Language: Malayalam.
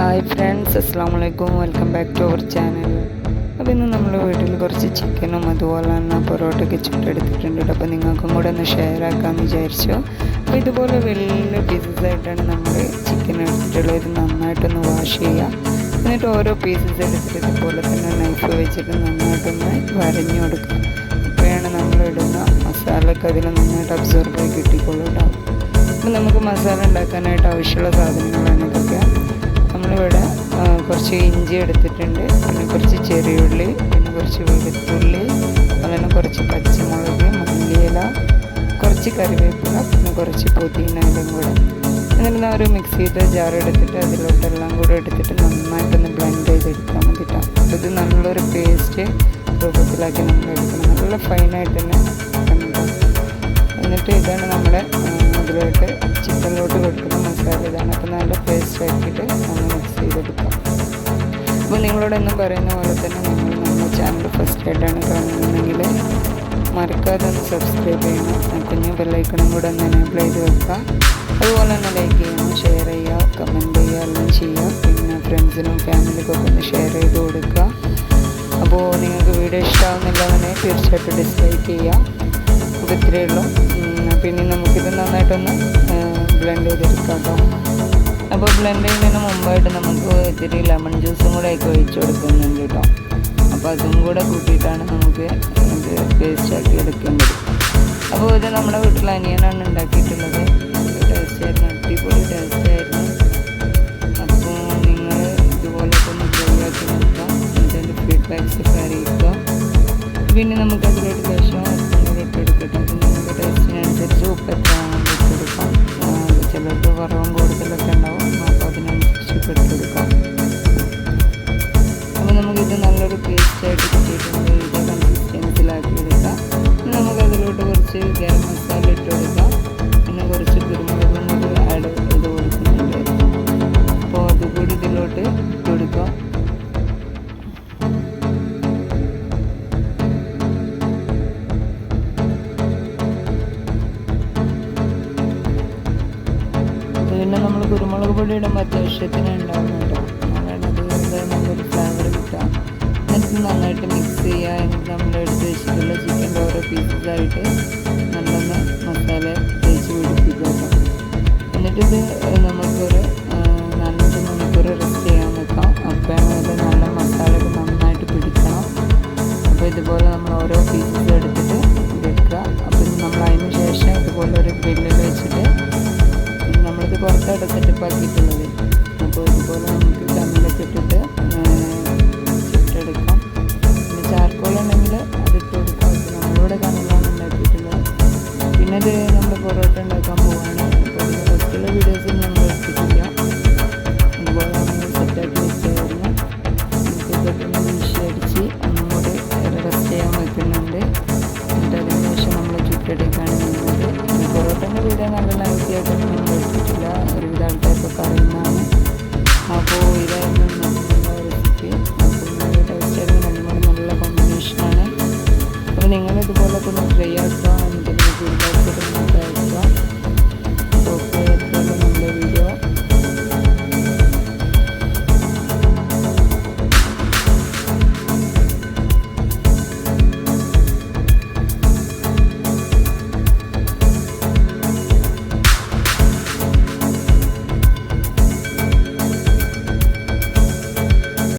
ഹായ് ഫ്രണ്ട്സ്, അസ്സാം വലൈക്കും. Welcome back to our channel. അപ്പോൾ ഇന്ന് നമ്മൾ വീട്ടിൽ കുറച്ച് ചിക്കനും അതുപോലെ തന്നെ പൊറോട്ടയൊക്കെ ചുട്ടെടുത്തിട്ടുണ്ട്. അപ്പോൾ നിങ്ങൾക്കും കൂടെ ഒന്ന് ഷെയർ ആക്കാമെന്ന് വിചാരിച്ചു. അപ്പോൾ ഇതുപോലെ വലിയ പീസസ് ആയിട്ടാണ് നമ്മൾ ചിക്കൻ എടുത്തിട്ടുള്ളത്. ഇത് നന്നായിട്ടൊന്ന് വാഷ് ചെയ്യുക. എന്നിട്ട് ഓരോ പീസസ് എടുത്തിട്ട് ഇതുപോലെ തന്നെ നൈഫ് വെച്ചിട്ട് നന്നായിട്ടൊന്ന് വരഞ്ഞു കൊടുക്കുക. അപ്പോഴാണ് നമ്മളിടുന്ന മസാലയൊക്കെ അതിൽ നന്നായിട്ട് അബ്സോർബ് ആയി കിട്ടിക്കൊള്ളൂ കേട്ടോ. അപ്പോൾ നമുക്ക് മസാല ഉണ്ടാക്കാനായിട്ട് ആവശ്യമുള്ള സാധനങ്ങളാണ് ഇതൊക്കെ. നമ്മളിവിടെ കുറച്ച് ഇഞ്ചി എടുത്തിട്ടുണ്ട്, പിന്നെ കുറച്ച് ചെറിയുള്ളി, പിന്നെ കുറച്ച് വെളുത്തുള്ളി, അതുപോലെ കുറച്ച് പച്ചമുളക്, മല്ലിയില, കുറച്ച് കറിവേപ്പില, പിന്നെ കുറച്ച് പുതിന ഇലയും കൂടെ. എന്നിട്ട് ഒരു മിക്സിയുടെ ജാർ എടുത്തിട്ട് അതിലോട്ടെല്ലാം കൂടെ എടുത്തിട്ട് നന്നായിട്ടൊന്ന് ബ്ലെൻഡ് ചെയ്തെടുക്കാൻ വേണ്ടിയിട്ടാണ്. അപ്പോൾ ഇത് നല്ലൊരു പേസ്റ്റ് രൂപത്തിലാക്കി നമ്മൾ എടുക്കണം, നല്ല ഫൈനായിട്ട് തന്നെ കണ്ടിട്ട്. എന്നിട്ട് ഇതാണ് നമ്മുടെ അതിലോട്ട് ചിക്കനിലോട്ട് കൊടുക്കുന്ന മസാല ഇതാണ്. അപ്പോൾ നല്ല പേസ്റ്റ് ആക്കിയിട്ട് നമ്മൾ മിക്സ് ചെയ്തെടുക്കാം. അപ്പോൾ നിങ്ങളോടൊന്നും പറയുന്ന പോലെ തന്നെ നിങ്ങൾ നമ്മുടെ ചാനൽ ഫസ്റ്റ് ആയിട്ടാണ് കാണുന്നുണ്ടെങ്കിൽ മറക്കാതെ ഒന്ന് സബ്സ്ക്രൈബ് ചെയ്യണം. കുഞ്ഞു ബെല്ലൈക്കണും കൂടെ ഒന്ന് എനേബിൾ ചെയ്ത് വെക്കുക. അതുപോലെ തന്നെ ലൈക്ക് ചെയ്യണം, ഷെയർ ചെയ്യുക, കമൻറ്റ് ചെയ്യുക, എല്ലാം ചെയ്യുക. പിന്നെ ഫ്രണ്ട്സിനും ഫാമിലിക്കൊക്കെ ഒന്ന് ഷെയർ ചെയ്ത് കൊടുക്കുക. അപ്പോൾ നിങ്ങൾക്ക് വീഡിയോ ഇഷ്ടമാകുന്നില്ലെന്നുണ്ടെങ്കിൽ തീർച്ചയായിട്ടും ഡിസ്ലൈക്ക് ചെയ്യുക. അപ്പോൾ ഇത്രയേ ഉള്ളൂ. പിന്നെ നമുക്കിത് നന്നായിട്ടൊന്ന് ബ്ലെൻഡ് ചെയ്തെടുക്കാം കേട്ടോ. അപ്പോൾ ബ്ലെൻഡ് ചെയ്യുന്നതിന് മുമ്പായിട്ട് നമുക്ക് ഇത്തിരി ലെമൺ ജ്യൂസും കൂടെ ഒക്കെ ഒഴിച്ച് കൊടുക്കുന്നുണ്ട് കേട്ടോ. അപ്പോൾ അതും കൂടെ കൂട്ടിയിട്ടാണ് നമുക്ക് ഇത് പേസ്റ്റാക്കി എടുക്കേണ്ടത്. അപ്പോൾ ഇത് നമ്മുടെ വീട്ടിൽ അനിയനാണ് ഉണ്ടാക്കിയിട്ടുള്ളത്. ടേസ്റ്റായിരുന്നു, അടിപൊളി ടേസ്റ്റായിരുന്നു. അപ്പോൾ നിങ്ങൾ ഇതുപോലൊക്കെ ഒന്ന് ട്രൈ ആക്കി നോക്കുക, ഇതിൻ്റെ ഫീഡ്ബാക്സൊക്കെ അറിയിക്കുക. പിന്നെ നമുക്കതിലോട്ട് ശേഷം ഇട്ടെടുക്കട്ടെ. അത് നമ്മുടെ ടേസ്റ്റിനനുസരിച്ച് ഉപ്പ് എത്രയാണെന്ന് ഇട്ടെടുക്കാം. ചിലർക്ക് കുറവും കൂടുതലൊക്കെ ഉണ്ടാവും, അപ്പോൾ അതിനനുസരിച്ച് ഇട്ടെടുക്കാം. അപ്പോൾ നമുക്കിത് നല്ലൊരു പേസ്റ്റായിട്ട് കിട്ടിയിട്ടുണ്ട്. ഇത് കൺസിസ്റ്റൻസിലാക്കി എടുക്കാം. നമുക്കതിലോട്ട് കുറച്ച് ഗരം മസാല ഇട്ട് കൊടുക്കാം. പിന്നെ കുറച്ച് കുരുമുളകും കൂടി ആഡ് ചെയ്ത് കൊടുക്കുന്നുണ്ട്. അപ്പോൾ അതുകൂടി ഇതിലോട്ട് ഇട്ട് കൊടുക്കാം. പിന്നെ നമ്മൾ കുരുമുളക് പൊടി ഇടുമ്പോൾ അത്യാവശ്യത്തിന് ഉണ്ടാകുന്നുണ്ടോ, അതായത് നല്ലൊരു ഫ്ലേവർ കിട്ടാം. എന്നിട്ട് നന്നായിട്ട് മിക്സ് ചെയ്യുക. എന്നിട്ട് നമ്മൾ എടുത്ത് വെച്ചിട്ടുള്ള ചിക്കൻ്റെ ഓരോ പീസസായിട്ട് നല്ലൊന്ന് മസാല തേച്ച് പിടിപ്പിക്കുക. എന്നിട്ടിത് നമുക്കൊരു